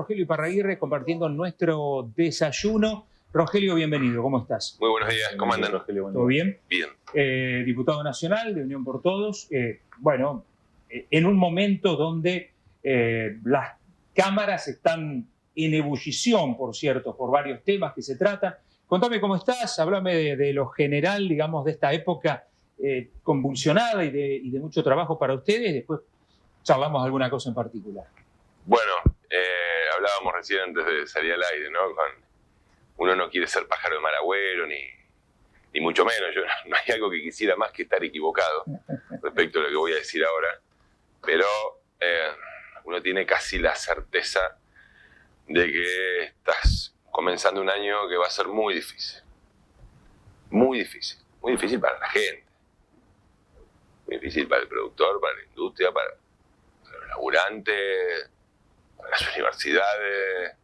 Rogelio Iparraguirre compartiendo nuestro desayuno. Rogelio, bienvenido, ¿cómo estás? Muy buenos días, ¿cómo andan? Rogelio, ¿todo bien? Bien. Diputado nacional de Unión por Todos, en un momento donde las cámaras están en ebullición, por cierto, por varios temas que se tratan. Contame cómo estás, háblame de lo general, digamos, de esta época convulsionada y de mucho trabajo para ustedes. Después charlamos alguna cosa en particular. Bueno, hablábamos recién antes de salir al aire, ¿no? Uno no quiere ser pájaro de mal agüero, ni mucho menos. No hay algo que quisiera más que estar equivocado respecto a lo que voy a decir ahora. Pero uno tiene casi la certeza de que estás comenzando un año que va a ser muy difícil. Muy difícil. Muy difícil para la gente. Muy difícil para el productor, para la industria, para los laburantes, para las universidades,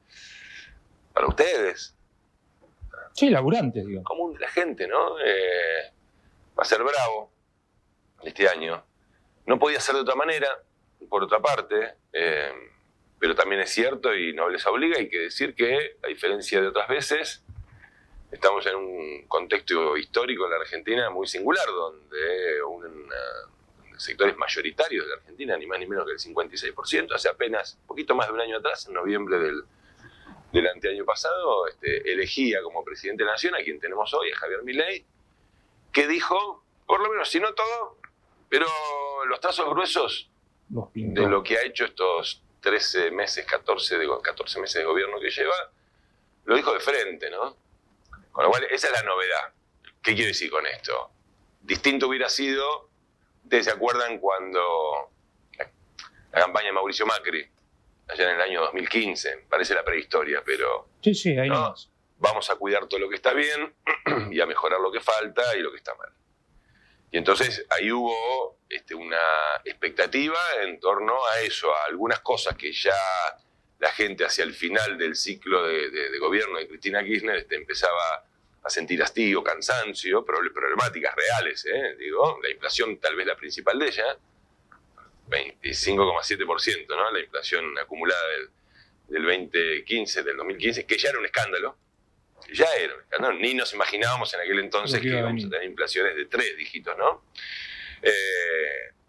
para ustedes. Sí, laburantes, digo. Común de la gente, ¿no? Va a ser bravo este año. No podía ser de otra manera, por otra parte, pero también es cierto y no les obliga, hay que decir que, a diferencia de otras veces, estamos en un contexto histórico en la Argentina muy singular, donde sectores mayoritarios de la Argentina, ni más ni menos que el 56%, hace apenas poquito más de un año atrás, en noviembre del anteaño pasado, elegía como presidente de la Nación a quien tenemos hoy, a Javier Milei, que dijo, por lo menos, si no todo, pero los trazos gruesos de lo que ha hecho estos 13 meses, 14 meses de gobierno que lleva, lo dijo de frente, ¿no? Con lo cual, esa es la novedad. ¿Qué quiero decir con esto? Distinto hubiera sido, ustedes se acuerdan cuando la campaña de Mauricio Macri, allá en el año 2015, parece la prehistoria, pero sí, ahí ¿no? Vamos a cuidar todo lo que está bien y a mejorar lo que falta y lo que está mal. Y entonces ahí hubo una expectativa en torno a eso, a algunas cosas que ya la gente hacia el final del ciclo de gobierno de Cristina Kirchner empezaba a sentir hastío, cansancio, problemáticas reales, digo, la inflación tal vez la principal de ella, 25,7%, ¿no? La inflación acumulada del 2015, del 2015, que ya era un escándalo. Ya era un escándalo. Ni nos imaginábamos en aquel entonces que íbamos a tener inflaciones de 3 dígitos, ¿no?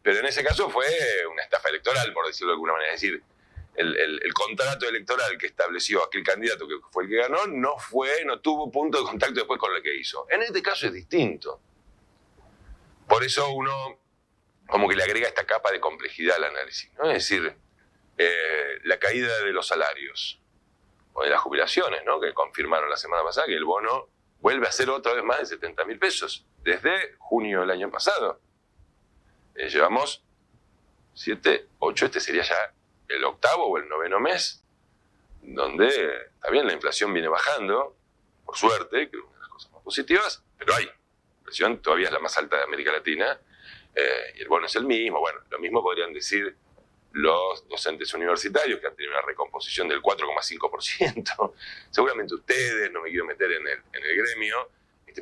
Pero en ese caso fue una estafa electoral, por decirlo de alguna manera. Es decir, el contrato electoral que estableció aquel candidato que fue el que ganó no tuvo punto de contacto después con lo que hizo. En este caso es distinto. Por eso uno como que le agrega esta capa de complejidad al análisis, ¿no? Es decir, la caída de los salarios o de las jubilaciones, ¿no? Que confirmaron la semana pasada que el bono vuelve a ser otra vez más de 70.000 pesos desde junio del año pasado. Llevamos 7, 8, este sería ya el 8º o el 9º mes, donde está bien, la inflación viene bajando, por suerte, que es una de las cosas más positivas, pero hay. La inflación todavía es la más alta de América Latina y el bono es el mismo. Bueno, lo mismo podrían decir los docentes universitarios, que han tenido una recomposición del 4,5%. Seguramente ustedes, no me quiero meter en el gremio,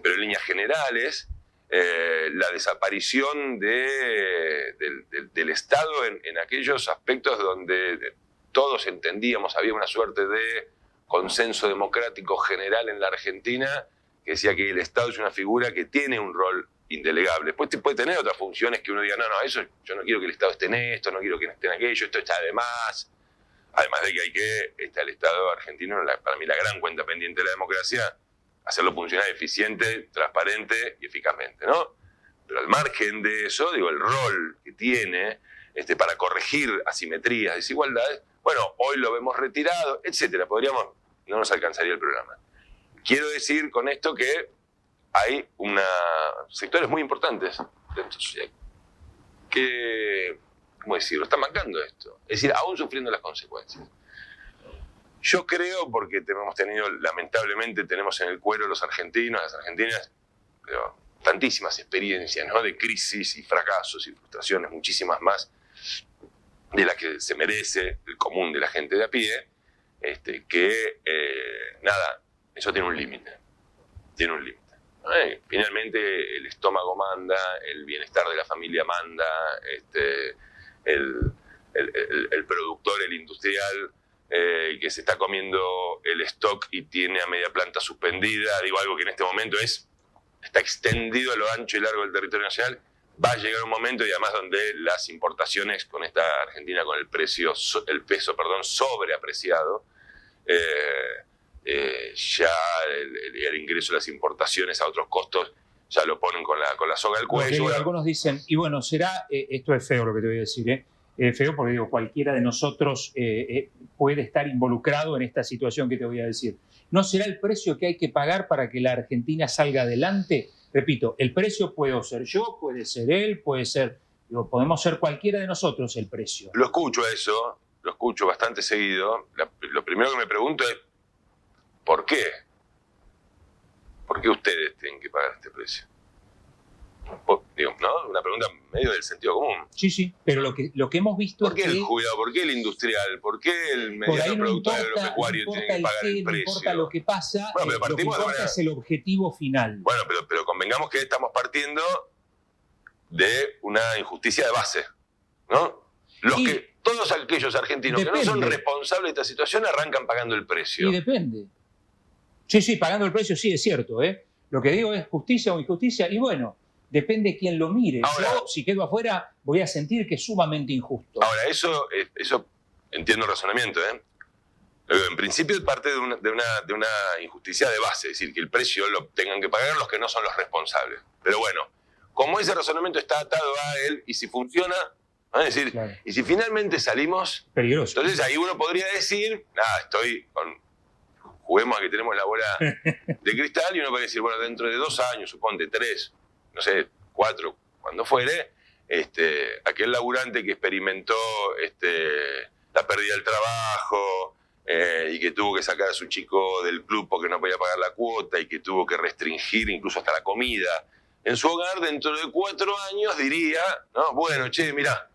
pero en líneas generales, la desaparición del Estado en aquellos aspectos donde todos entendíamos, había una suerte de consenso democrático general en la Argentina, que decía que el Estado es una figura que tiene un rol indelegable. Después puede tener otras funciones que uno diga, no, eso yo no quiero que el Estado esté en esto, no quiero que esté en aquello, esto está de más. Además de que está el Estado argentino, para mí la gran cuenta pendiente de la democracia, hacerlo funcionar eficiente, transparente y eficazmente, ¿no? Pero al margen de eso, digo, el rol que tiene para corregir asimetrías, desigualdades, bueno, hoy lo vemos retirado, etcétera. No nos alcanzaría el programa. Quiero decir con esto que hay sectores muy importantes de esta sociedad que, ¿cómo decirlo?, están bancando esto. Es decir, aún sufriendo las consecuencias. Yo creo, porque lamentablemente tenemos en el cuero los argentinos, las argentinas, pero tantísimas experiencias, ¿no?, de crisis y fracasos y frustraciones, muchísimas más de las que se merece el común de la gente de a pie, eso tiene un límite. Tiene un límite. Finalmente el estómago manda, el bienestar de la familia manda, el productor, el industrial, que se está comiendo el stock y tiene a media planta suspendida, digo algo que en este momento está extendido a lo ancho y largo del territorio nacional, va a llegar un momento, y además donde las importaciones con esta Argentina con el peso sobreapreciado, ya el ingreso de las importaciones a otros costos ya lo ponen con la soga al cuello. Bueno, algunos dicen, y bueno, será, esto es feo lo que te voy a decir, feo porque digo, cualquiera de nosotros puede estar involucrado en esta situación que te voy a decir. ¿No será el precio que hay que pagar para que la Argentina salga adelante? Repito, el precio puedo ser yo, puede ser él, puede ser, digo, podemos ser cualquiera de nosotros el precio. Lo escucho eso, lo escucho bastante seguido. Lo primero que me pregunto es, ¿por qué? ¿Por qué ustedes tienen que pagar este precio? Digo, ¿no? Una pregunta medio del sentido común. Sí, pero lo que hemos visto ¿Por qué el jugador? ¿Por qué el industrial? ¿Por qué el mediano productor agropecuario tiene que pagar el precio? No importa lo que pasa, bueno, lo que importa es el objetivo final. Bueno, pero convengamos que estamos partiendo de una injusticia de base, ¿no? Todos aquellos argentinos que no son responsables de esta situación arrancan pagando el precio. Y depende. Sí, pagando el precio sí es cierto, Lo que digo es justicia o injusticia, y bueno, depende quién lo mire. Ahora, yo, si quedo afuera, voy a sentir que es sumamente injusto. Ahora, eso entiendo el razonamiento, En principio parte de una injusticia de base, es decir, que el precio lo tengan que pagar los que no son los responsables. Pero bueno, como ese razonamiento está atado a él, y si funciona, es decir, claro. Y si finalmente salimos... Peligroso. Entonces ahí uno podría decir, juguemos a que tenemos la bola de cristal, y uno puede decir, bueno, dentro de 2 años, suponte 3, no sé, 4, cuando fuere, aquel laburante que experimentó la pérdida del trabajo y que tuvo que sacar a su chico del club porque no podía pagar la cuota y que tuvo que restringir incluso hasta la comida en su hogar, dentro de 4 años diría, no, bueno, che, mirá,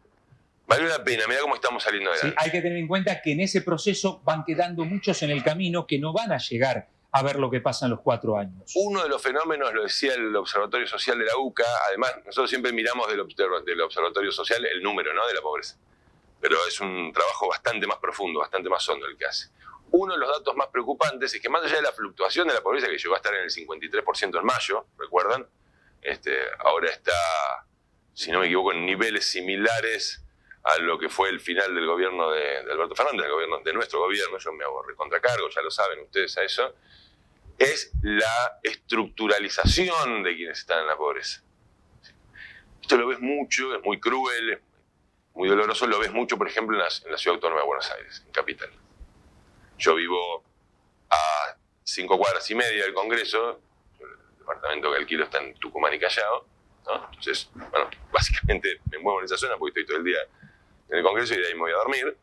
valió la pena, mirá cómo estamos saliendo adelante. Sí, hay que tener en cuenta que en ese proceso van quedando muchos en el camino que no van a llegar a ver lo que pasa en los 4 años. Uno de los fenómenos, lo decía el Observatorio Social de la UCA, además nosotros siempre miramos del Observatorio Social el número, ¿no?, de la pobreza, pero es un trabajo bastante más profundo, bastante más hondo el que hace. Uno de los datos más preocupantes es que más allá de la fluctuación de la pobreza, que llegó a estar en el 53% en mayo, ¿recuerdan? Ahora está, si no me equivoco, en niveles similares a lo que fue el final del gobierno de Alberto Fernández, de nuestro gobierno. Yo me hago recontracargo, ya lo saben ustedes a eso. Es la estructuralización de quienes están en la pobreza. Esto lo ves mucho, es muy cruel, es muy doloroso, lo ves mucho, por ejemplo, en la Ciudad Autónoma de Buenos Aires, en Capital. Yo vivo a 5 cuadras y media del Congreso, el departamento que alquilo está en Tucumán y Callao, ¿no? Entonces, bueno, básicamente me muevo en esa zona porque estoy todo el día en el Congreso y de ahí me voy a dormir.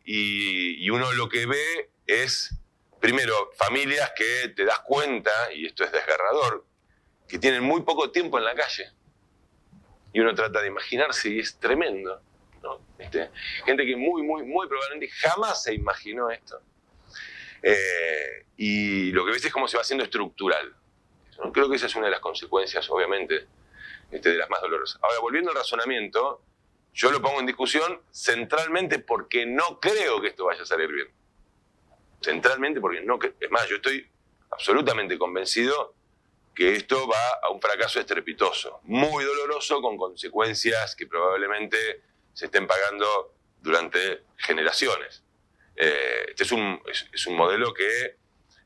Y uno lo que ve es, primero, familias que te das cuenta, y esto es desgarrador, que tienen muy poco tiempo en la calle. Y uno trata de imaginarse y es tremendo, ¿no? Gente que muy probablemente jamás se imaginó esto. Y lo que ves es cómo se va haciendo estructural. ¿No? Creo que esa es una de las consecuencias, obviamente, de las más dolorosas. Ahora, volviendo al razonamiento, yo lo pongo en discusión centralmente porque no creo que esto vaya a salir bien. Centralmente porque no creo. Es más, yo estoy absolutamente convencido que esto va a un fracaso estrepitoso, muy doloroso, con consecuencias que probablemente se estén pagando durante generaciones. Este es un modelo que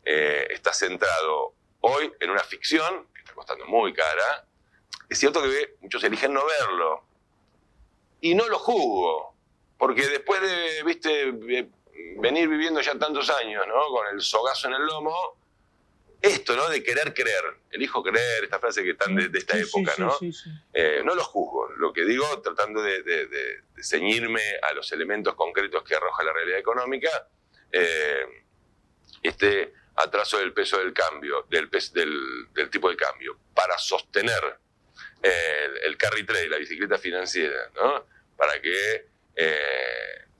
está centrado hoy en una ficción que está costando muy cara. Es cierto que muchos eligen no verlo. Y no lo juzgo, porque después de venir viviendo ya tantos años, ¿no?, con el sogazo en el lomo, esto, ¿no?, de querer creer, elijo creer, esta frase que están de esta época, ¿no? Sí. No lo juzgo, lo que digo, tratando de ceñirme a los elementos concretos que arroja la realidad económica, este atraso del peso del cambio, del tipo de cambio, para sostener el carry trade, la bicicleta financiera, ¿no?, para que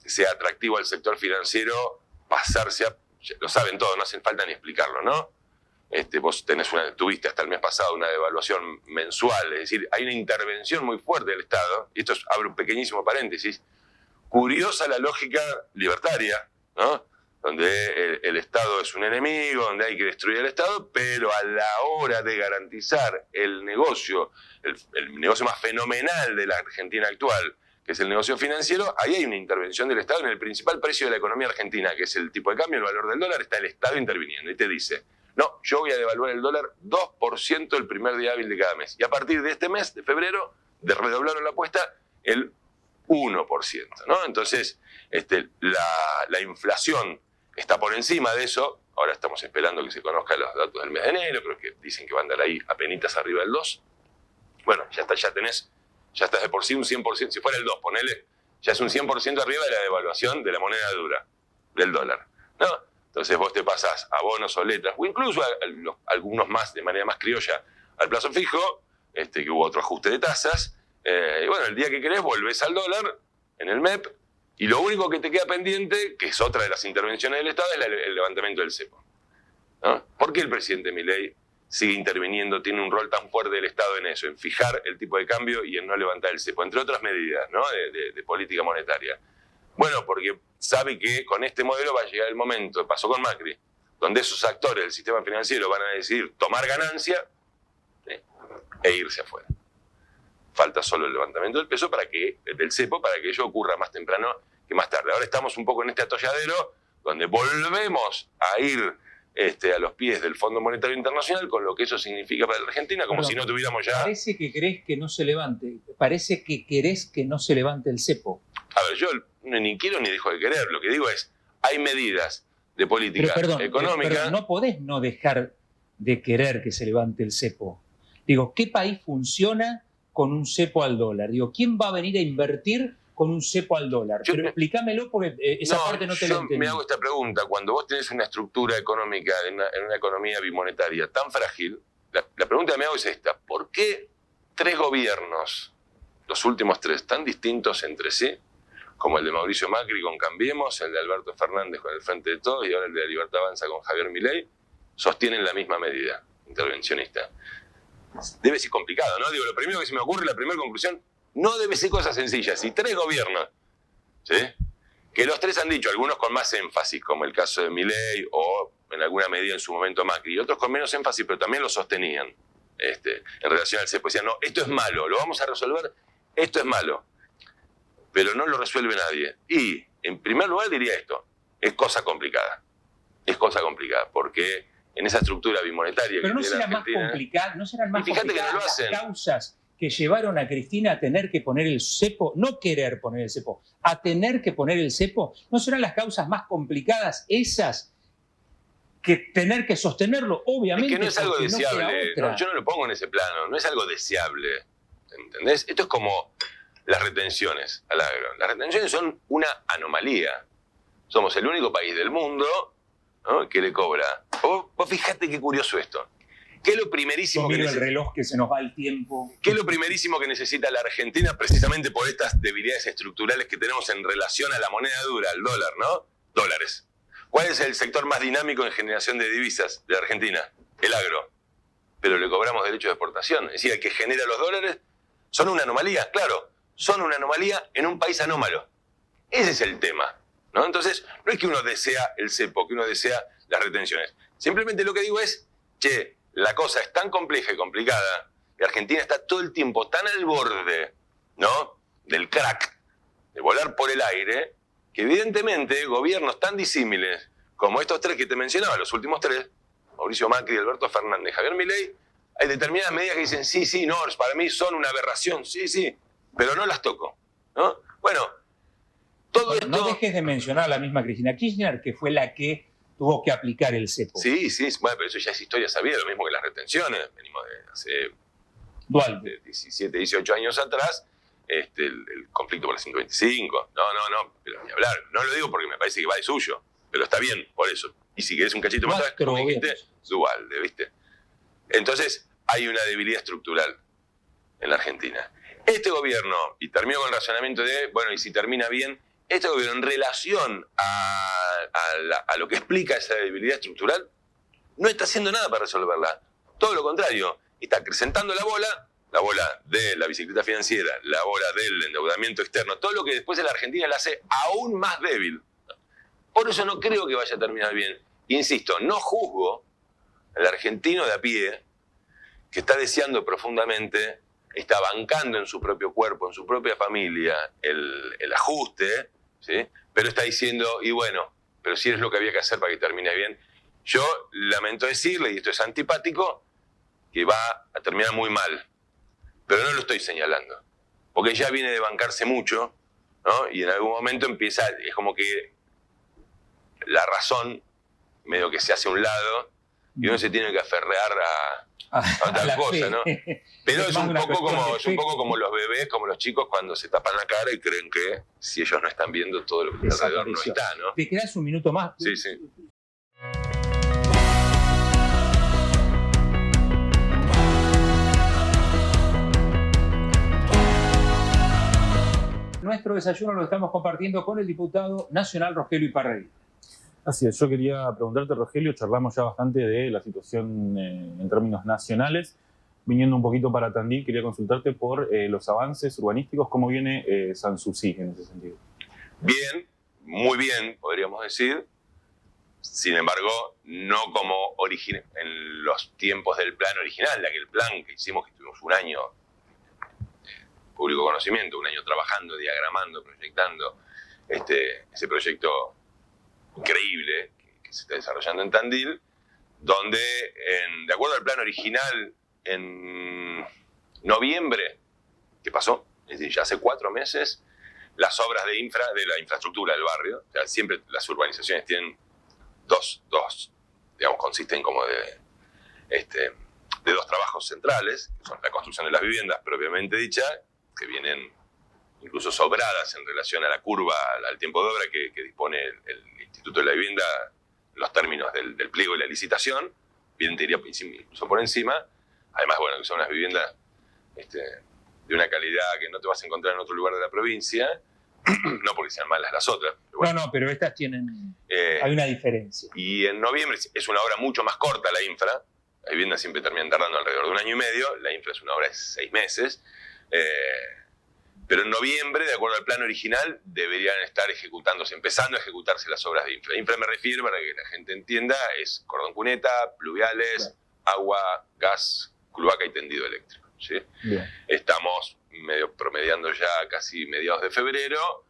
sea atractivo al sector financiero pasarse a... Lo saben todos, no hacen falta ni explicarlo, ¿no? Vos tuviste hasta el mes pasado una devaluación mensual, es decir, hay una intervención muy fuerte del Estado, y esto abre un pequeñísimo paréntesis. Curiosa la lógica libertaria ¿no? Donde el Estado es un enemigo, donde hay que destruir el Estado, pero a la hora de garantizar el negocio más fenomenal de la Argentina actual, que es el negocio financiero, ahí hay una intervención del Estado en el principal precio de la economía argentina, que es el tipo de cambio, el valor del dólar, está el Estado interviniendo y te dice, no, yo voy a devaluar el dólar 2% el primer día hábil de cada mes. Y a partir de este mes, de febrero, redoblaron la apuesta el 1%, ¿no? Entonces, la inflación está por encima de eso. Ahora estamos esperando que se conozcan los datos del mes de enero, pero que dicen que van a andar ahí apenitas arriba del 2. Bueno, ya estás de por sí un 100%, si fuera el 2, ponele, ya es un 100% arriba de la devaluación de la moneda dura, del dólar, ¿no? Entonces vos te pasás a bonos o letras, o incluso algunos más, de manera más criolla, al plazo fijo, que hubo otro ajuste de tasas, y bueno, el día que querés volvés al dólar, en el MEP, y lo único que te queda pendiente, que es otra de las intervenciones del Estado, es el levantamiento del cepo, ¿no? ¿Por qué el presidente Milei sigue interviniendo, tiene un rol tan fuerte del Estado en eso, en fijar el tipo de cambio y en no levantar el cepo, entre otras medidas, ¿no? de política monetaria? Bueno, porque sabe que con este modelo va a llegar el momento, pasó con Macri, donde esos actores del sistema financiero van a decidir tomar ganancia, ¿sí?, e irse afuera. Falta solo el levantamiento del cepo para que ello ocurra más temprano que más tarde. Ahora estamos un poco en este atolladero donde volvemos a ir a los pies del Fondo Monetario Internacional con lo que eso significa para la Argentina, como si no tuviéramos ya... Parece que querés que no se levante, parece que querés que no se levante el cepo. A ver, yo ni quiero ni dejo de querer, lo que digo es, hay medidas de política económica... Pero no podés no dejar de querer que se levante el cepo. Digo, ¿qué país funciona con un cepo al dólar? Digo, ¿quién va a venir a invertir con un cepo al dólar? Pero explícamelo porque esa parte no te la entendí. Yo me hago esta pregunta. Cuando vos tenés una estructura económica en una economía bimonetaria tan frágil, la pregunta que me hago es esta. ¿Por qué 3 gobiernos, los últimos 3, tan distintos entre sí, como el de Mauricio Macri con Cambiemos, el de Alberto Fernández con el Frente de Todos y ahora el de la Libertad Avanza con Javier Milei, sostienen la misma medida intervencionista? Debe ser complicado, ¿no? Digo, lo primero que se me ocurre, la primera conclusión, no debe ser cosa sencilla. Si 3 gobiernos, ¿sí?, que los 3 han dicho, algunos con más énfasis, como el caso de Milei o en alguna medida en su momento Macri, y otros con menos énfasis, pero también lo sostenían en relación al cepo. Decían, no, esto es malo, lo vamos a resolver, esto es malo. Pero no lo resuelve nadie. Y, en primer lugar, diría esto, es cosa complicada. Es cosa complicada, porque en esa estructura bimonetaria pero que tiene la Argentina... ¿No serán más fíjate complicadas que no lo hacen. las causas que llevaron a Cristina a tener que poner el cepo, no querer poner el cepo, a tener que poner el cepo? ¿No serán las causas más complicadas esas que tener que sostenerlo? Obviamente. Es que no es algo deseable. No, yo no lo pongo en ese plano. No es algo deseable. ¿Entendés? Esto es como las retenciones al agro. Las retenciones son una anomalía. Somos el único país del mundo, ¿no?, que le cobra. Vos fijate qué curioso esto. ¿Qué es lo primerísimo el reloj que se nos va el tiempo? ¿Qué es lo primerísimo que necesita la Argentina precisamente por estas debilidades estructurales que tenemos en relación a la moneda dura, al dólar, ¿no? Dólares. ¿Cuál es el sector más dinámico en generación de divisas de Argentina? El agro. Pero le cobramos derechos de exportación. Es decir, el que genera los dólares son una anomalía. Claro, son una anomalía en un país anómalo. Ese es el tema, ¿no? Entonces, no es que uno desea el cepo, que uno desea las retenciones. Simplemente lo que digo es, che, la cosa es tan compleja y complicada, y Argentina está todo el tiempo tan al borde, ¿no?, del crack, de volar por el aire, que evidentemente gobiernos tan disímiles como estos 3 que te mencionaba, los últimos 3, Mauricio Macri, Alberto Fernández, Javier Milei, hay determinadas medidas que dicen, sí, no, para mí son una aberración, sí, pero no las toco, ¿no? Bueno, todo esto... No dejes de mencionar a la misma Cristina Kirchner, que fue la que tuvo que aplicar el cepo. Sí, bueno, pero eso ya es historia sabida, lo mismo que las retenciones. Venimos de hace de 17, 18 años atrás, el conflicto por el 125. No, pero ni hablar. No lo digo porque me parece que va de suyo, pero está bien, por eso. Y si querés un cachito más atrás, como dijiste, Duhalde, ¿viste? Entonces, hay una debilidad estructural en la Argentina. Este gobierno, y termino con el razonamiento de, bueno, y si termina bien, este gobierno en relación a lo que explica esa debilidad estructural, no está haciendo nada para resolverla. Todo lo contrario, está acrecentando la bola de la bicicleta financiera, la bola del endeudamiento externo, todo lo que después a la Argentina la hace aún más débil. Por eso no creo que vaya a terminar bien. Insisto, no juzgo al argentino de a pie que está deseando profundamente, está bancando en su propio cuerpo, en su propia familia, el ajuste, ¿sí? Pero está diciendo, y bueno, pero si es lo que había que hacer para que termine bien. Yo lamento decirle, y esto es antipático, que va a terminar muy mal. Pero no lo estoy señalando. Porque ya viene de bancarse mucho, ¿no? Y en algún momento empieza, es como que la razón medio que se hace a un lado y uno se tiene que aferrar a otra cosa, ¿no? Pero es un poco como los bebés, como los chicos cuando se tapan la cara y creen que si ellos no están viendo todo lo que alrededor no está, ¿no? ¿Te quedas un minuto más? Sí, sí. Nuestro desayuno lo estamos compartiendo con el diputado nacional Rogelio Iparraguirre. Así es, yo quería preguntarte, Rogelio, charlamos ya bastante de la situación en términos nacionales. Viniendo un poquito para Tandil, quería consultarte por los avances urbanísticos, ¿cómo viene Sanssouci en ese sentido? Bien, muy bien, podríamos decir. Sin embargo, no como en los tiempos del plan original, de aquel plan que hicimos, que tuvimos un año público conocimiento, un año trabajando, diagramando, proyectando ese proyecto increíble que se está desarrollando en Tandil, donde, de acuerdo al plan original, en noviembre, ¿qué pasó? Es decir, ya hace 4 meses, las obras de la infraestructura del barrio, o sea, siempre las urbanizaciones tienen dos, digamos, consisten como de 2 trabajos centrales, que son la construcción de las viviendas propiamente dicha, que vienen incluso sobradas en relación a la curva, al tiempo de obra que dispone el Instituto de la Vivienda, los términos del pliego y la licitación, vienen, te diría, incluso por encima. Además, bueno, que son unas viviendas de una calidad que no te vas a encontrar en otro lugar de la provincia, no porque sean malas las otras. Pero bueno. No, pero estas tienen... hay una diferencia. Y en noviembre es una obra mucho más corta la infra. La vivienda siempre terminan tardando alrededor de 1 año y medio. La infra es una obra de 6 meses. Pero en noviembre, de acuerdo al plan original, deberían estar empezando a ejecutarse las obras de infra. Infra me refiero, para que la gente entienda, es cordón cuneta, pluviales, agua, gas, cloaca y tendido eléctrico. ¿Sí? Estamos medio promediando ya casi mediados de febrero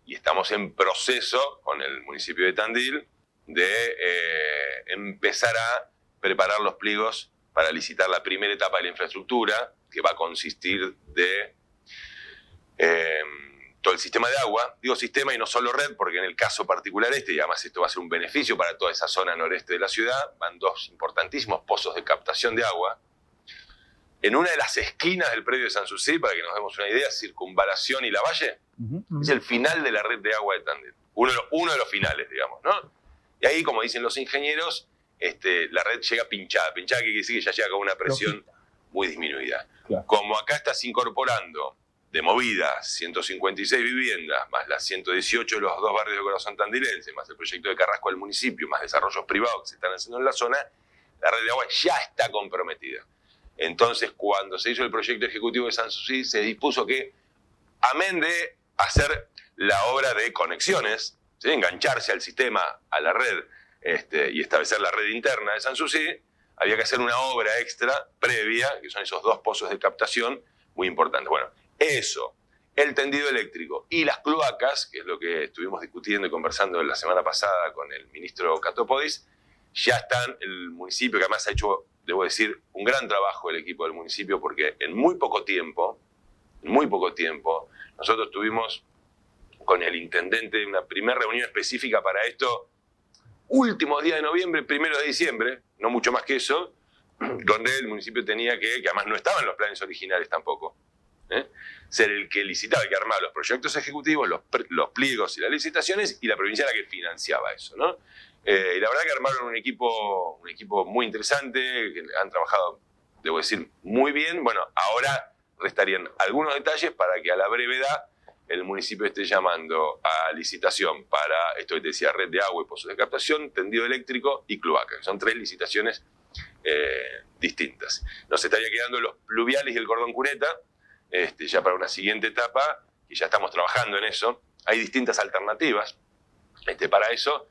y estamos en proceso con el municipio de Tandil de empezar a preparar los pliegos para licitar la primera etapa de la infraestructura, que va a consistir de todo el sistema de agua. Digo sistema y no solo red, porque en el caso particular y además esto va a ser un beneficio para toda esa zona noreste de la ciudad, van 2 importantísimos pozos de captación de agua. En una de las esquinas del predio de Sanssouci, para que nos demos una idea, Circunvalación y Lavalle, es el final de la red de agua de Tandil. Uno de los finales, digamos, ¿no? Y ahí, como dicen los ingenieros, la red llega pinchada. Pinchada que quiere decir que ya llega con una presión muy disminuida. Claro. Como acá estás incorporando de movida 156 viviendas, más las 118 de los 2 barrios de Corazón Tandilense, más el proyecto de Carrasco del municipio, más desarrollos privados que se están haciendo en la zona, la red de agua ya está comprometida. Entonces, cuando se hizo el proyecto ejecutivo de Sanssouci, se dispuso que, amén de hacer la obra de conexiones, ¿sí? Engancharse al sistema, a la red, y establecer la red interna de Sanssouci, había que hacer una obra extra previa, que son esos 2 pozos de captación muy importantes. Bueno, eso, el tendido eléctrico y las cloacas, que es lo que estuvimos discutiendo y conversando la semana pasada con el ministro Catopodis, ya están. El municipio, que además ha hecho, debo decir, un gran trabajo el equipo del municipio, porque en muy poco tiempo, nosotros tuvimos con el intendente una primera reunión específica para esto, últimos días de noviembre, 1 de diciembre, no mucho más que eso, donde el municipio tenía que además no estaban los planes originales tampoco, ser el que licitaba, el que armaba los proyectos ejecutivos, los pliegos y las licitaciones, y la provincia era la que financiaba eso, ¿no? Y la verdad que armaron un equipo muy interesante, que han trabajado, debo decir, muy bien. Bueno, ahora restarían algunos detalles para que a la brevedad el municipio esté llamando a licitación para, esto que te decía, red de agua y pozos de captación, tendido eléctrico y cloaca, que son 3 licitaciones distintas. Nos estaría quedando los pluviales y el cordón cuneta, ya para una siguiente etapa, y ya estamos trabajando en eso. Hay distintas alternativas para eso.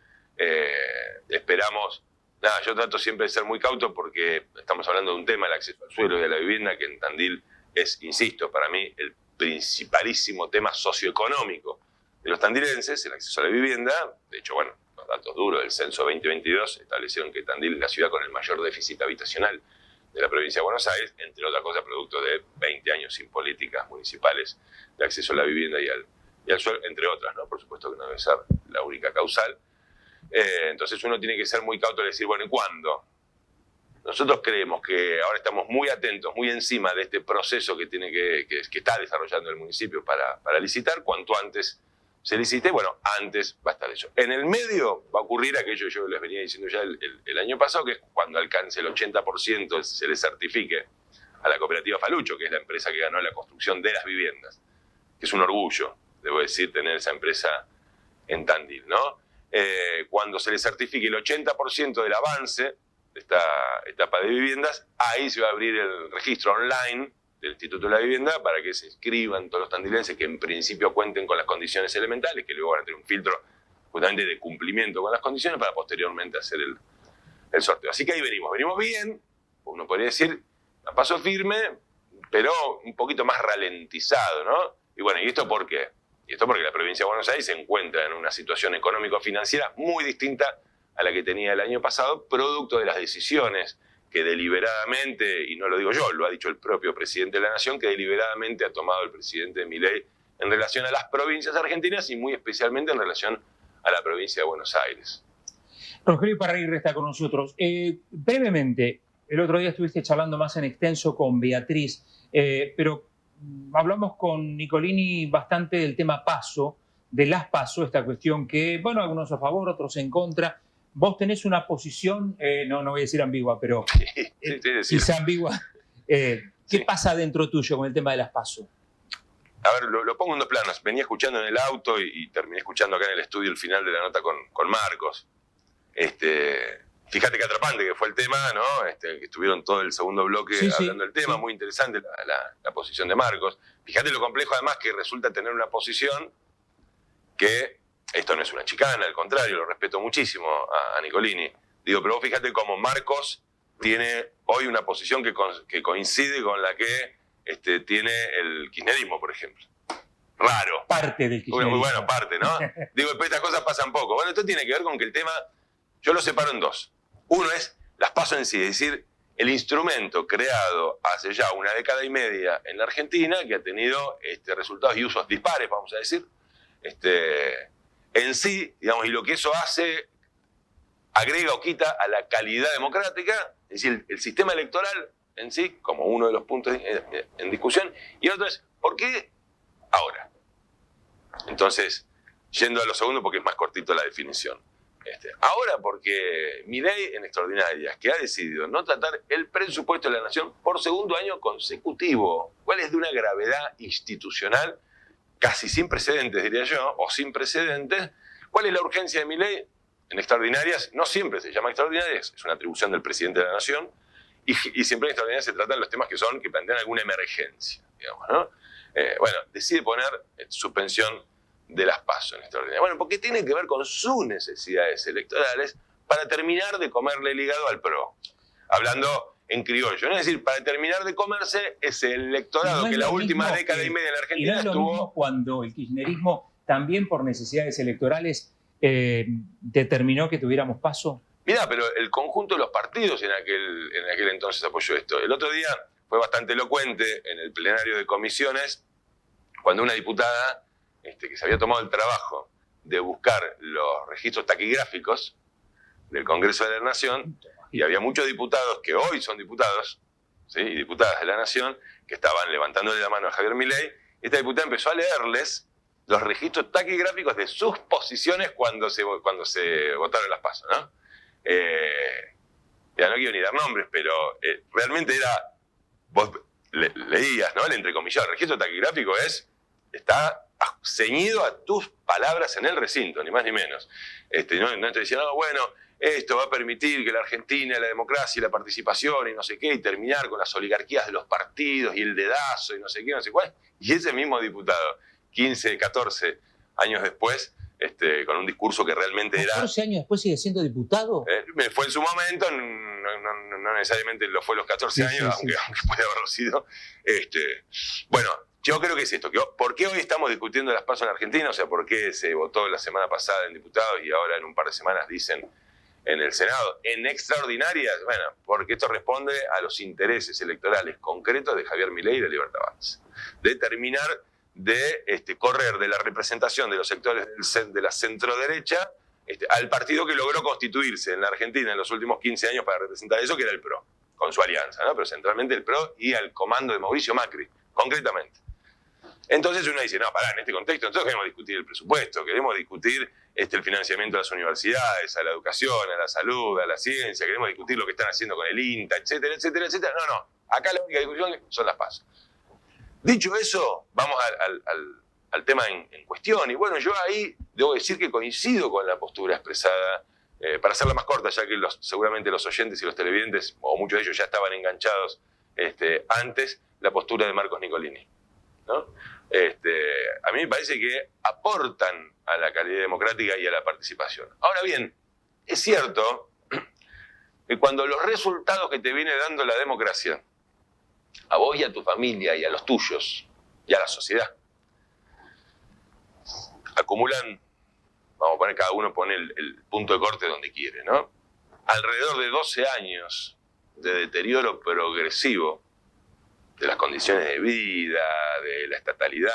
Esperamos... Nada, yo trato siempre de ser muy cauto porque estamos hablando de un tema, el acceso al suelo y a la vivienda, que en Tandil es, insisto, para mí el principalísimo tema socioeconómico de los tandilenses, el acceso a la vivienda. De hecho, bueno, los datos duros del censo 2022 establecieron que Tandil es la ciudad con el mayor déficit habitacional de la provincia de Buenos Aires, entre otras cosas producto de 20 años sin políticas municipales de acceso a la vivienda y al suelo, entre otras, ¿no? Por supuesto que no debe ser la única causal. Entonces uno tiene que ser muy cauto y decir, bueno, ¿y cuándo? Nosotros creemos que ahora estamos muy atentos, muy encima de este proceso que está desarrollando el municipio para licitar. Cuanto antes se licite, bueno, antes va a estar eso. En el medio va a ocurrir aquello que yo les venía diciendo ya el año pasado, que es cuando alcance el 80%, se le certifique a la cooperativa Falucho, que es la empresa que ganó la construcción de las viviendas, que es un orgullo, debo decir, tener esa empresa en Tandil, ¿no? Cuando se le certifique el 80% del avance de esta etapa de viviendas, ahí se va a abrir el registro online del Instituto de la Vivienda para que se inscriban todos los tandilenses que en principio cuenten con las condiciones elementales, que luego van a tener un filtro justamente de cumplimiento con las condiciones para posteriormente hacer el sorteo. Así que ahí venimos bien, uno podría decir a paso firme, pero un poquito más ralentizado, ¿no? Y bueno, ¿y esto por qué? Y esto porque la provincia de Buenos Aires se encuentra en una situación económico-financiera muy distinta a la que tenía el año pasado, producto de las decisiones que deliberadamente, y no lo digo yo, lo ha dicho el propio presidente de la Nación, que deliberadamente ha tomado el presidente Milei en relación a las provincias argentinas y muy especialmente en relación a la provincia de Buenos Aires. Rogelio Iparraguirre está con nosotros. Brevemente, el otro día estuviste charlando más en extenso con Beatriz, pero hablamos con Nicolini bastante del tema PASO, de las PASO, esta cuestión que, bueno, algunos a favor, otros en contra. Vos tenés una posición, no voy a decir ambigua, pero quizá ambigua. ¿Qué pasa dentro tuyo con el tema de las PASO? A ver, lo pongo en dos planos. Venía escuchando en el auto y terminé escuchando acá en el estudio el final de la nota con Marcos. Fíjate qué atrapante que fue el tema, ¿no? Que estuvieron todo el segundo bloque hablando del tema, muy interesante la posición de Marcos. Fíjate lo complejo además que resulta tener una posición que, esto no es una chicana, al contrario, lo respeto muchísimo a Nicolini. Digo, pero vos fíjate cómo Marcos tiene hoy una posición que coincide con la que tiene el kirchnerismo, por ejemplo. Raro. Parte del kirchnerismo. Muy bueno, parte, ¿no? Digo, pero estas cosas pasan poco. Bueno, esto tiene que ver con que el tema, yo lo separo en dos. Uno es las PASO en sí, es decir, el instrumento creado hace ya una década y media en la Argentina, que ha tenido resultados y usos dispares, vamos a decir, en sí, digamos, y lo que eso hace, agrega o quita a la calidad democrática, es decir, el sistema electoral en sí, como uno de los puntos en discusión, y el otro es, ¿por qué ahora? Entonces, yendo a lo segundo, porque es más cortito la definición. Ahora porque Milei en extraordinarias, que ha decidido no tratar el presupuesto de la Nación por segundo año consecutivo, cuál es de una gravedad institucional casi sin precedentes, diría yo, o sin precedentes. ¿Cuál es la urgencia de Milei? En extraordinarias, no siempre se llama extraordinarias, es una atribución del presidente de la Nación, y siempre en extraordinarias se tratan los temas que plantean alguna emergencia, digamos, ¿no? Bueno, decide poner suspensión de las PASO en extraordinaria. Bueno, porque tiene que ver con sus necesidades electorales para terminar de comerle el hígado al PRO. Hablando en criollo, ¿no? Es decir, para terminar de comerse ese electorado que la última década y media en la Argentina y no es lo mismo cuando el kirchnerismo también por necesidades electorales determinó que tuviéramos PASO. Mirá, pero el conjunto de los partidos en aquel entonces apoyó esto. El otro día fue bastante elocuente en el plenario de comisiones cuando una diputada que se había tomado el trabajo de buscar los registros taquigráficos del Congreso de la Nación, y había muchos diputados que hoy son diputados, ¿sí? Y diputadas de la Nación, que estaban levantándole la mano a Javier Milei. Esta diputada empezó a leerles los registros taquigráficos de sus posiciones cuando se votaron las PASO, ¿no? Ya no quiero ni dar nombres, pero realmente era, vos leías, ¿no? El entrecomillado, el registro taquigráfico está ceñido a tus palabras en el recinto, ni más ni menos. No te decían, no, bueno, esto va a permitir que la Argentina, la democracia y la participación y no sé qué, y terminar con las oligarquías de los partidos y el dedazo y no sé qué, no sé cuál. Y ese mismo diputado, 15, 14 años después, con un discurso que realmente era... 14 años después sigue siendo diputado. Fue en su momento, no necesariamente lo fue los 14 años, aunque puede haberlo sido. Bueno, yo creo que es esto. ¿Por qué hoy estamos discutiendo las PASO en Argentina? O sea, ¿por qué se votó la semana pasada en diputados y ahora en un par de semanas dicen en el Senado? En extraordinarias, bueno, porque esto responde a los intereses electorales concretos de Javier Milei y de Libertad Avanza. De terminar de correr de la representación de los sectores de la centroderecha al partido que logró constituirse en la Argentina en los últimos 15 años para representar eso, que era el PRO, con su alianza, ¿no? Pero centralmente el PRO y al comando de Mauricio Macri, concretamente. Entonces uno dice, no, pará, en este contexto nosotros queremos discutir el presupuesto, queremos discutir el financiamiento de las universidades, a la educación, a la salud, a la ciencia, queremos discutir lo que están haciendo con el INTA, etcétera, etcétera, etcétera. No, acá la única discusión son las PASO. Dicho eso, vamos al tema en cuestión. Y bueno, yo ahí debo decir que coincido con la postura expresada, para hacerla más corta, ya que seguramente los oyentes y los televidentes, o muchos de ellos ya estaban enganchados antes, la postura de Marcos Nicolini, ¿no? A mí me parece que aportan a la calidad democrática y a la participación. Ahora bien, es cierto que cuando los resultados que te viene dando la democracia, a vos y a tu familia y a los tuyos y a la sociedad, acumulan, vamos a poner, cada uno pone el punto de corte donde quiere, ¿no? Alrededor de 12 años de deterioro progresivo de las condiciones de vida, de la estatalidad,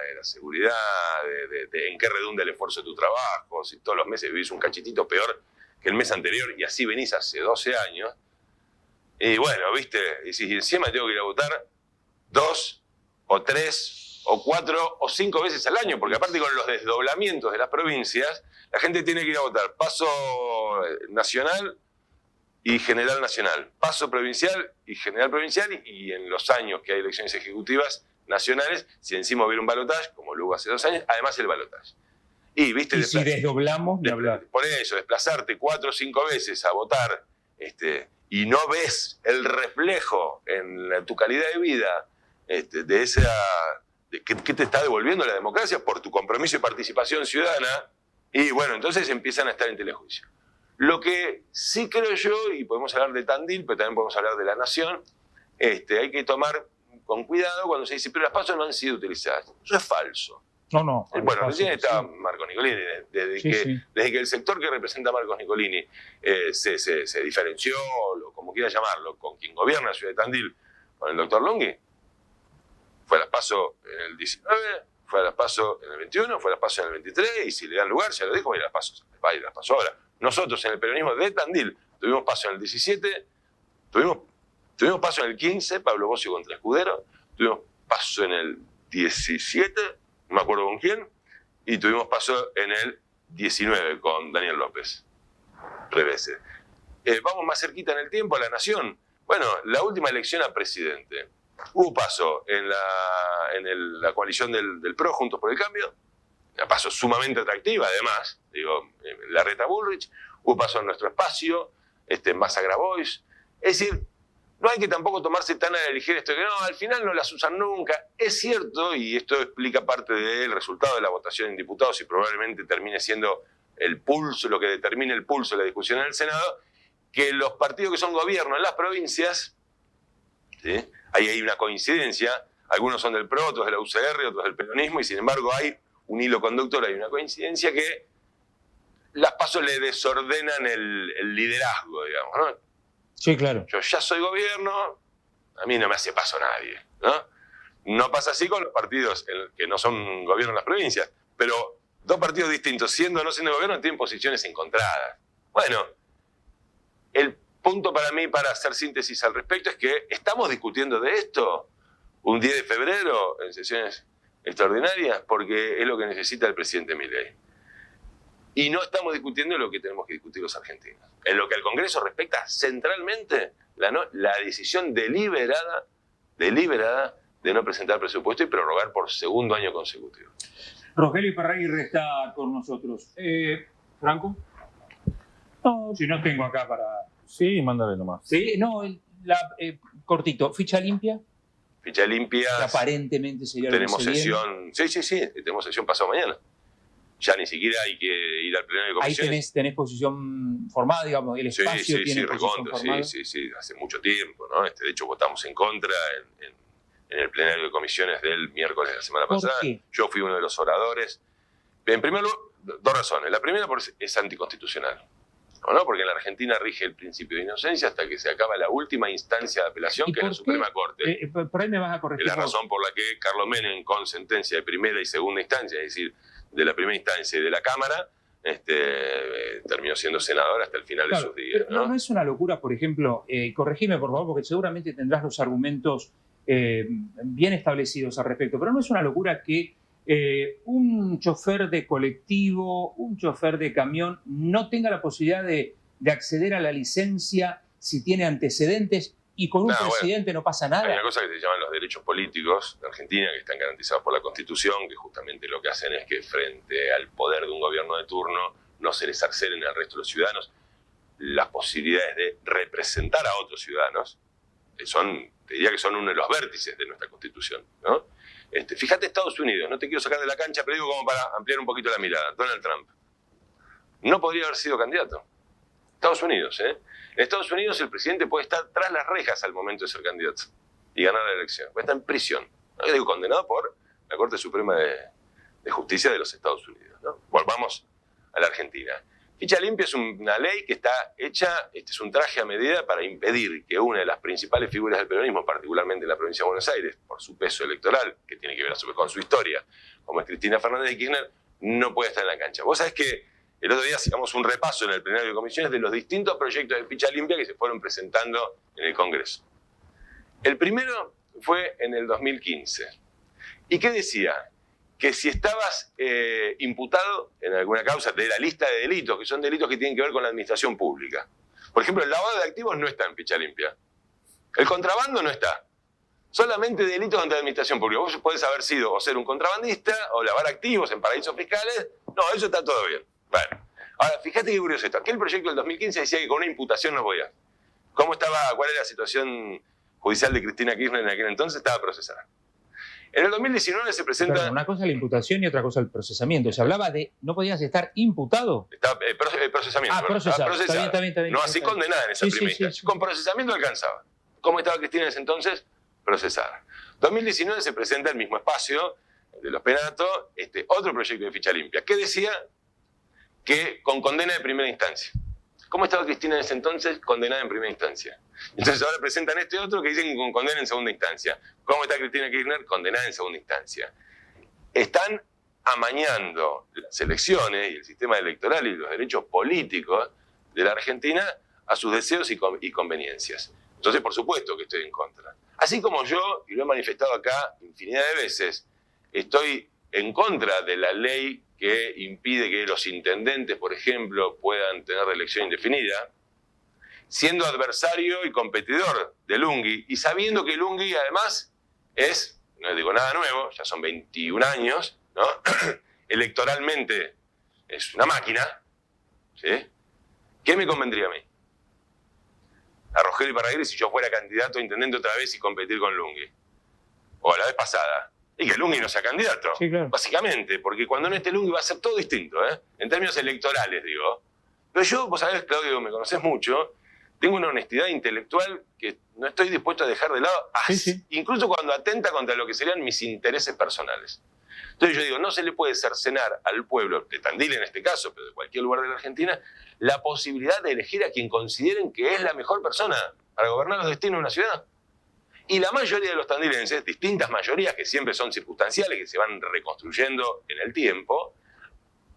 de la seguridad, de en qué redunda el esfuerzo de tu trabajo, si todos los meses vivís un cachitito peor que el mes anterior y así venís hace 12 años. Y bueno, viste, y si encima tengo que ir a votar 2 o 3 o 4 o 5 veces al año, porque aparte con los desdoblamientos de las provincias, la gente tiene que ir a votar paso nacional y general nacional, paso provincial y general provincial, y en los años que hay elecciones ejecutivas nacionales, si encima hubiera un balotaje, como luego hace 2 años, además el balotaje. Y, ¿viste? Si desdoblamos, ni hablar. Por eso, desplazarte 4 o 5 veces a votar y no ves el reflejo en tu calidad de vida de esa... ¿Qué te está devolviendo la democracia? Por tu compromiso y participación ciudadana. Y bueno, entonces empiezan a estar en telejuicio. Lo que sí creo yo, y podemos hablar de Tandil, pero también podemos hablar de la Nación, hay que tomar con cuidado cuando se dice, pero las PASO no han sido utilizadas. Eso es falso. No. Bueno, recién estaba Marcos Nicolini, desde que el sector que representa a Marcos Nicolini se diferenció, como quiera llamarlo, con quien gobierna la ciudad de Tandil, con el doctor Longhi, fue a las PASO en el 19, fue a las PASO en el 21, fue a las PASO en el 23, y si le dan lugar, ya lo dijo, va a ir a las PASO ahora. Nosotros en el peronismo de Tandil tuvimos paso en el 17, tuvimos paso en el 15, Pablo Bocio contra Escudero, tuvimos paso en el 17, no me acuerdo con quién, y tuvimos paso en el 19 con Daniel López. Revese. Vamos más cerquita en el tiempo a la Nación. Bueno, la última elección a presidente. Hubo paso en la coalición del PRO, Juntos por el Cambio, una paso sumamente atractiva, además, Larreta Bullrich, hubo paso en nuestro espacio, Massa Grabois. Es decir, no hay que tampoco tomarse tan a la ligera esto de que no, al final no las usan nunca. Es cierto, y esto explica parte del resultado de la votación en diputados y probablemente termine siendo el pulso, lo que determine el pulso de la discusión en el Senado, que los partidos que son gobierno en las provincias, ¿sí? Ahí hay una coincidencia, algunos son del PRO, otros de la UCR, otros del peronismo, y sin embargo hay un hilo conductor, hay una coincidencia que las PASO le desordenan el liderazgo, digamos, ¿no? Sí, claro. Yo ya soy gobierno, a mí no me hace paso nadie, ¿no? No pasa así con los partidos que no son gobierno en las provincias, pero 2 partidos distintos, siendo o no siendo gobierno, tienen posiciones encontradas. Bueno, el punto para mí, para hacer síntesis al respecto, es que estamos discutiendo de esto un 10 de febrero en sesiones extraordinarias porque es lo que necesita el presidente Milei. Y no estamos discutiendo lo que tenemos que discutir los argentinos. En lo que al Congreso respecta, centralmente, la decisión deliberada de no presentar presupuesto y prorrogar por 2º año consecutivo. Rogelio Iparraguirre está con nosotros. ¿Franco? No, si no tengo acá para... Sí, mándale nomás. Sí, no, cortito. ¿Ficha limpia? Ficha limpia. Que aparentemente sería tenemos lo que se sesión. Sí, tenemos sesión pasado mañana. ya ni siquiera hay que ir al plenario de comisiones. Ahí tenés posición formada, digamos, el espacio tiene posición formada. Sí, hace mucho tiempo, ¿no? De hecho, votamos en contra en el plenario de comisiones del miércoles de la semana pasada. ¿Por qué? Yo fui uno de los oradores. En primer lugar, dos razones. La primera es anticonstitucional, ¿no? Porque en la Argentina rige el principio de inocencia hasta que se acaba la última instancia de apelación, que es la Suprema Corte. Por ahí me vas a corregir. Es la razón por la que Carlos Menem, con sentencia de primera y segunda instancia, es decir, de la primera instancia y de la Cámara, terminó siendo senador hasta el final de sus días. ¿No? ¿No es una locura, por ejemplo, corregime por favor, porque seguramente tendrás los argumentos bien establecidos al respecto, pero no es una locura que un chofer de colectivo, un chofer de camión no tenga la posibilidad de acceder a la licencia si tiene antecedentes y con un presidente no pasa nada? Hay una cosa que se llaman los derechos políticos de Argentina, que están garantizados por la Constitución, que justamente lo que hacen es que frente al poder de un gobierno de turno no se les acceden al resto de los ciudadanos las posibilidades de representar a otros ciudadanos. Te diría que son uno de los vértices de nuestra Constitución, ¿no? Fíjate Estados Unidos, no te quiero sacar de la cancha, pero digo como para ampliar un poquito la mirada. Donald Trump no podría haber sido candidato. Estados Unidos, En Estados Unidos el presidente puede estar tras las rejas al momento de ser candidato y ganar la elección. Puede estar en prisión. ¿No? Yo digo, condenado por la Corte Suprema de Justicia de los Estados Unidos, ¿no? Volvamos a la Argentina. Ficha limpia es una ley que está hecha, es un traje a medida para impedir que una de las principales figuras del peronismo, particularmente en la provincia de Buenos Aires, por su peso electoral, que tiene que ver a su vez con su historia, como es Cristina Fernández de Kirchner, no puede estar en la cancha. Vos sabés que el otro día hacíamos un repaso en el plenario de comisiones de los distintos proyectos de ficha limpia que se fueron presentando en el Congreso. El primero fue en el 2015. ¿Y qué decía? Que si estabas imputado en alguna causa de la lista de delitos, que son delitos que tienen que ver con la administración pública. Por ejemplo, el lavado de activos no está en ficha limpia. El contrabando no está. Solamente delitos contra la administración pública. Vos podés haber sido o ser un contrabandista o lavar activos en paraísos fiscales. No, eso está todo bien. Bueno, ahora fíjate qué curioso esto. Aquel proyecto del 2015 decía que con una imputación no podía. ¿Cuál era la situación judicial de Cristina Kirchner en aquel entonces? Estaba procesada. En el 2019 se presenta... Perdón, una cosa es la imputación y otra cosa el procesamiento. Se hablaba de no podías estar imputado. Procesamiento. Procesado. Está bien. No así condenada en esa primera instancia. Sí. Con procesamiento alcanzaba. ¿Cómo estaba Cristina en ese entonces? Procesada. 2019 se presenta el mismo espacio de los penatos, otro proyecto de ficha limpia. ¿Qué decía? Que con condena de primera instancia. ¿Cómo estaba Cristina en ese entonces? Condenada en primera instancia. Entonces ahora presentan otro que dicen que con condena en segunda instancia. ¿Cómo está Cristina Kirchner? Condenada en segunda instancia. Están amañando las elecciones y el sistema electoral y los derechos políticos de la Argentina a sus deseos y conveniencias. Entonces, por supuesto que estoy en contra. Así como yo, y lo he manifestado acá infinidad de veces, estoy en contra de la ley que impide que los intendentes, por ejemplo, puedan tener reelección indefinida, siendo adversario y competidor de Lunghi, y sabiendo que Lunghi además no digo nada nuevo, ya son 21 años, ¿no? Electoralmente es una máquina, ¿sí? ¿Qué me convendría a mí? A Rogelio Iparraguirre si yo fuera candidato a intendente otra vez y competir con Lunghi. O la vez pasada. Y que Lunghi no sea candidato, sí, claro. Básicamente, porque cuando no esté Lunghi va a ser todo distinto, en términos electorales, digo. Pero yo, vos sabés, Claudio, me conocés mucho, tengo una honestidad intelectual que no estoy dispuesto a dejar de lado, incluso cuando atenta contra lo que serían mis intereses personales. Entonces yo digo, no se le puede cercenar al pueblo, de Tandil en este caso, pero de cualquier lugar de la Argentina, la posibilidad de elegir a quien consideren que es la mejor persona para gobernar los destinos de una ciudad. Y la mayoría de los tandilenses, distintas mayorías que siempre son circunstanciales, que se van reconstruyendo en el tiempo,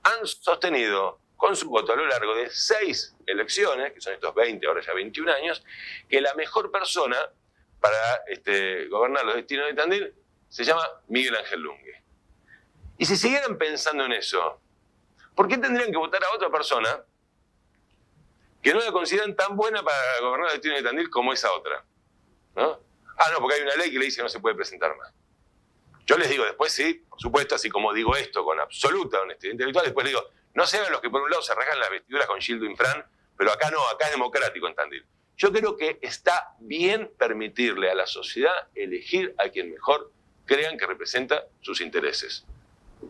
han sostenido con su voto a lo largo de 6 elecciones, que son estos 20, ahora ya 21 años, que la mejor persona para gobernar los destinos de Tandil se llama Miguel Ángel Lunghi. Y si siguieran pensando en eso, ¿por qué tendrían que votar a otra persona que no la consideran tan buena para gobernar los destinos de Tandil como esa otra? ¿No? No, porque hay una ley que le dice que no se puede presentar más. Yo les digo después, sí, por supuesto, así como digo esto con absoluta honestidad intelectual, después les digo, no se hagan los que por un lado se rasgan las vestiduras con Gildo Infran, pero acá no, acá es democrático en Tandil. Yo creo que está bien permitirle a la sociedad elegir a quien mejor crean que representa sus intereses.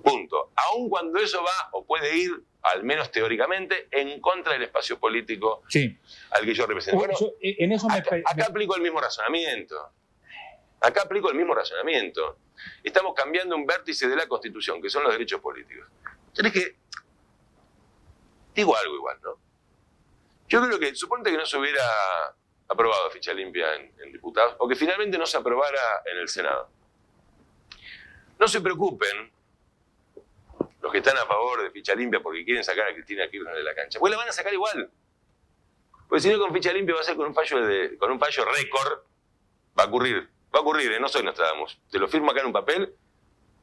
Punto. Aun cuando eso va o puede ir, al menos teóricamente, en contra del espacio político al que yo represento. Bueno, en eso acá aplico el mismo razonamiento. Acá aplico el mismo razonamiento. Estamos cambiando un vértice de la Constitución, que son los derechos políticos. Tenés que... Digo algo igual, ¿no? Yo creo que, suponte que no se hubiera aprobado ficha limpia en diputados, o que finalmente no se aprobara en el Senado. No se preocupen los que están a favor de ficha limpia porque quieren sacar a Cristina Kirchner de la cancha. Pues la van a sacar igual. Porque si no con ficha limpia va a ser con un fallo récord. Va a ocurrir, no soy Nostradamus. Te lo firmo acá en un papel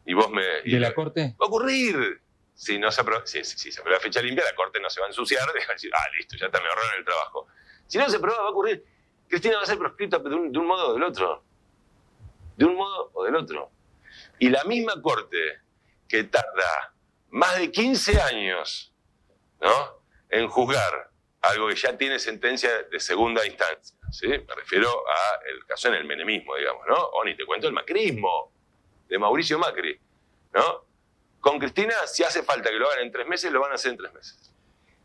y vos me... ¿De la Corte? Va a ocurrir. Si no se aprueba, si se aprueba ficha limpia, la Corte no se va a ensuciar, deja de decir, listo, ya está, me ahorraron el trabajo. Si no se aprueba, va a ocurrir. Cristina va a ser proscripta de un modo o del otro. De un modo o del otro. Y la misma Corte que tarda más de 15 años, ¿no?, en juzgar algo que ya tiene sentencia de segunda instancia, ¿sí? Me refiero al caso en el menemismo, digamos, ¿no? O ni te cuento el macrismo, de Mauricio Macri, ¿no? Con Cristina, si hace falta que lo hagan en 3 meses, lo van a hacer en 3 meses.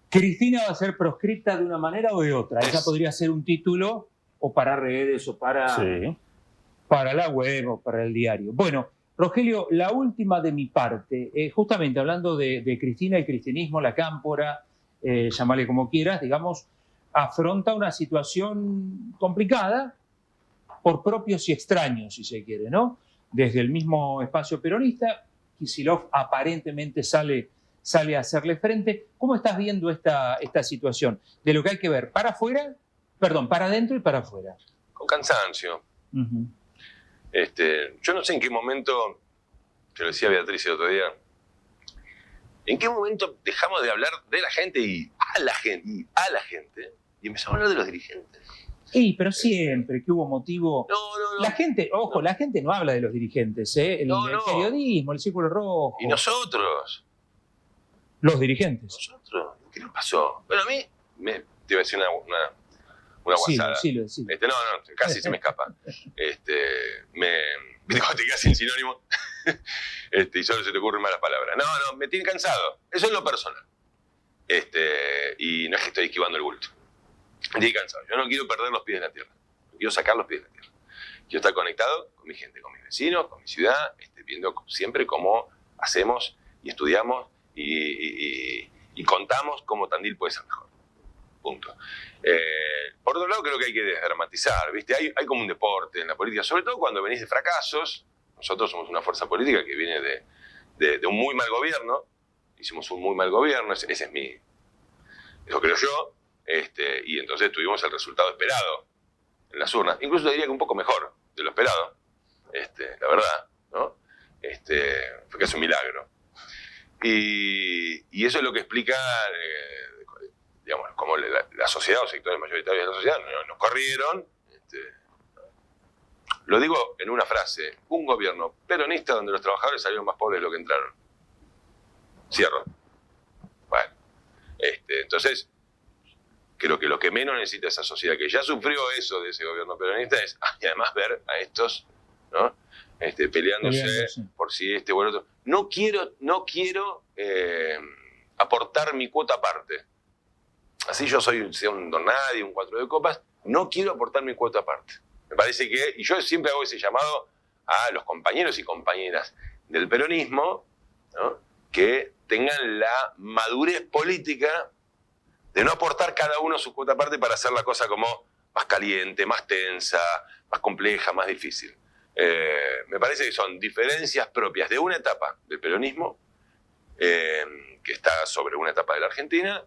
¿Cristina va a ser proscripta de una manera o de otra? Esa podría ser un título o para redes o para la web o para el diario. Bueno, Rogelio, la última de mi parte, justamente hablando de Cristina, el cristianismo, la cámpora, llámale como quieras, digamos, afronta una situación complicada por propios y extraños, si se quiere, ¿no? Desde el mismo espacio peronista, Kicillof aparentemente sale a hacerle frente. ¿Cómo estás viendo esta situación? De lo que hay que ver para adentro y para afuera. Con cansancio. Yo no sé en qué momento, te lo decía Beatriz el otro día, en qué momento dejamos de hablar de la gente y a la gente y empezamos a hablar de los dirigentes. Sí, pero siempre que hubo motivo... No. La gente, ojo, la gente no habla de los dirigentes, ¿eh? El periodismo, el Círculo Rojo. ¿Y nosotros? Los dirigentes. ¿Nosotros? ¿Qué nos pasó? Bueno, a mí, te iba a decir una guasada. Sí. No, casi se me escapa. Cuando te quedas sin sinónimo y solo se te ocurren malas palabras. No, me tiene cansado. Eso es lo personal. Y no es que estoy esquivando el bulto. Me tiene cansado. Yo no quiero perder los pies de la tierra. Quiero sacar los pies de la tierra. Quiero estar conectado con mi gente, con mis vecinos, con mi ciudad, viendo siempre cómo hacemos y estudiamos y contamos cómo Tandil puede ser mejor. Punto. Por otro lado, creo que hay que desdramatizar, ¿viste? Hay como un deporte en la política, sobre todo cuando venís de fracasos. Nosotros somos una fuerza política que viene de un muy mal gobierno. Hicimos un muy mal gobierno, ese es eso creo yo. Y entonces tuvimos el resultado esperado en las urnas. Incluso te diría que un poco mejor de lo esperado. La verdad, ¿no? Fue casi un milagro. Y eso es lo que explica, digamos, cómo la sociedad o sectores mayoritarios de la sociedad nos corrieron. Lo digo en una frase: un gobierno peronista donde los trabajadores salieron más pobres de lo que entraron. Cierro. Bueno, entonces, creo que lo que menos necesita esa sociedad que ya sufrió eso de ese gobierno peronista es además ver a estos, ¿no? Peleándose por si o el otro. No quiero aportar mi cuota aparte. Así yo sea un don nadie, un 4 de copas, no quiero aportar mi cuota aparte. Me parece que, y yo siempre hago ese llamado a los compañeros y compañeras del peronismo, ¿no?, que tengan la madurez política de no aportar cada uno su cuota aparte para hacer la cosa como más caliente, más tensa, más compleja, más difícil. Me parece que son diferencias propias de una etapa del peronismo, que está sobre una etapa de la Argentina,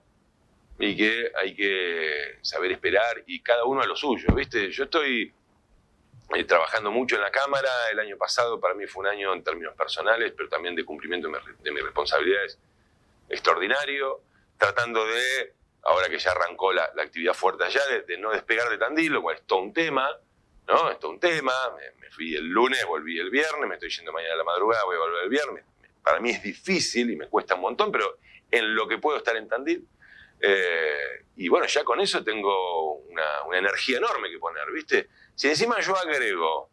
y que hay que saber esperar, y cada uno a lo suyo, ¿viste? Yo estoy trabajando mucho en la Cámara. El año pasado para mí fue un año en términos personales, pero también de cumplimiento de mis responsabilidades extraordinario, tratando de, ahora que ya arrancó la actividad fuerte allá, de no despegar de Tandil, lo cual es todo un tema, ¿no? Es todo un tema. Me fui el lunes, volví el viernes, me estoy yendo mañana a la madrugada, voy a volver el viernes. Para mí es difícil y me cuesta un montón, pero en lo que puedo estar en Tandil. Y bueno, ya con eso tengo una energía enorme que poner, ¿viste? Si encima yo agrego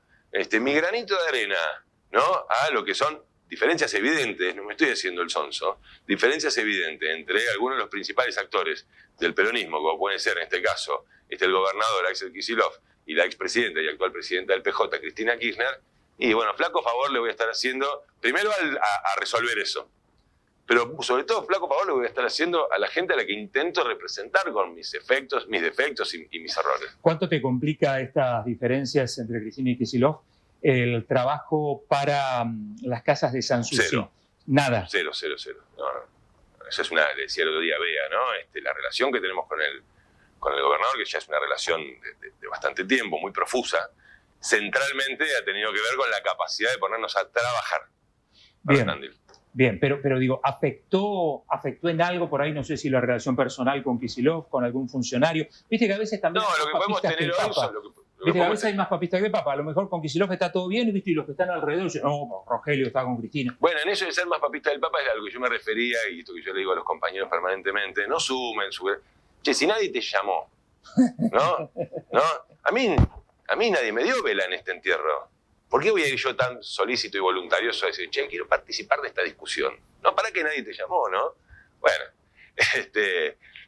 mi granito de arena, ¿no?, a lo que son diferencias evidentes, no me estoy haciendo el sonso, diferencias evidentes entre algunos de los principales actores del peronismo, como pueden ser en este caso el gobernador Axel Kicillof y la expresidenta y actual presidenta del PJ, Cristina Kirchner, y bueno, flaco favor le voy a estar haciendo, primero a resolver eso, pero sobre todo flaco favor le voy a estar haciendo a la gente a la que intento representar con mis efectos, mis defectos y mis errores. ¿Cuánto te complica estas diferencias entre Cristina y Kicillof el trabajo para las casas de Sanssouci? Cero. Nada. Cero. No. Eso es le decía el otro día Bea, ¿no? La relación que tenemos con el gobernador, que ya es una relación de bastante tiempo, muy profusa, centralmente ha tenido que ver con la capacidad de ponernos a trabajar. Bien, pero digo, ¿afectó en algo por ahí? No sé si la relación personal con Kicillof, con algún funcionario. Viste que a veces también... No, lo que podemos tener hoy son Viste que a veces hay más papistas que papas. A lo mejor con Kicillof está todo bien y los que están alrededor dicen, no, Rogelio está con Cristina. Bueno, en eso de ser más papista del papa es algo que yo me refería, y esto que yo le digo a los compañeros permanentemente, no sumen, Che, si nadie te llamó, ¿no? A mí nadie me dio vela en este entierro. ¿Por qué voy a ir yo tan solícito y voluntarioso a decir, che, quiero participar de esta discusión? No, para que nadie te llamó, ¿no? Bueno,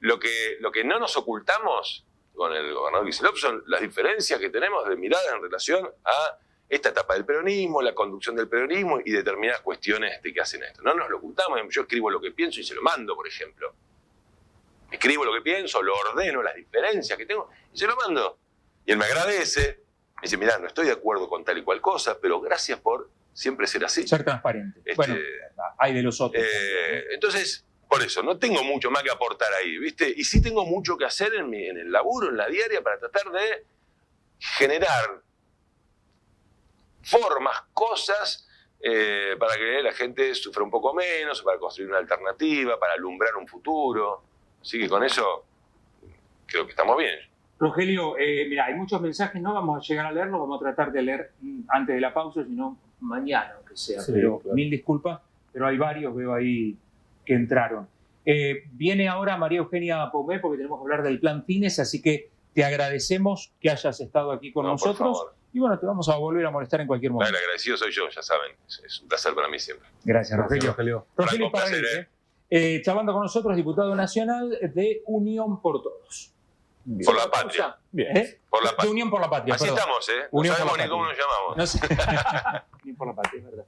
lo que no nos ocultamos con el gobernador Kicillof son las diferencias que tenemos de mirada en relación a esta etapa del peronismo, la conducción del peronismo y determinadas cuestiones de que hacen esto. No nos lo ocultamos, yo escribo lo que pienso y se lo mando, por ejemplo. Escribo lo que pienso, lo ordeno, las diferencias que tengo y se lo mando. Y él me agradece, me dice, mirá, no estoy de acuerdo con tal y cual cosa, pero gracias por siempre ser así. Ser transparente. Bueno, hay de los otros. Entonces, por eso, no tengo mucho más que aportar ahí, ¿viste? Y sí tengo mucho que hacer en el laburo, en la diaria, para tratar de generar formas, cosas, para que la gente sufra un poco menos, para construir una alternativa, para alumbrar un futuro. Así que con eso creo que estamos bien. Rogelio, mira, hay muchos mensajes, no vamos a llegar a leerlos, vamos a tratar de leer antes de la pausa, sino mañana, aunque sea. Sí, pero claro. Mil disculpas, pero hay varios, veo ahí que entraron. Viene ahora María Eugenia Pomé porque tenemos que hablar del plan Fines, así que te agradecemos que hayas estado aquí con nosotros. Y bueno, te vamos a volver a molestar en cualquier momento. El agradecido soy yo, ya saben. Es un placer para mí siempre. Gracias, Rogelio. Rogelio Parragués, charlando con nosotros, diputado nacional de Unión por Todos. Bien. Por la patria. Bien. Por la patria. De Unión por la Patria. Así perdón. estamos, ¿eh? No sabemos ni cómo nos llamamos. No sé. Unión por la Patria, es verdad.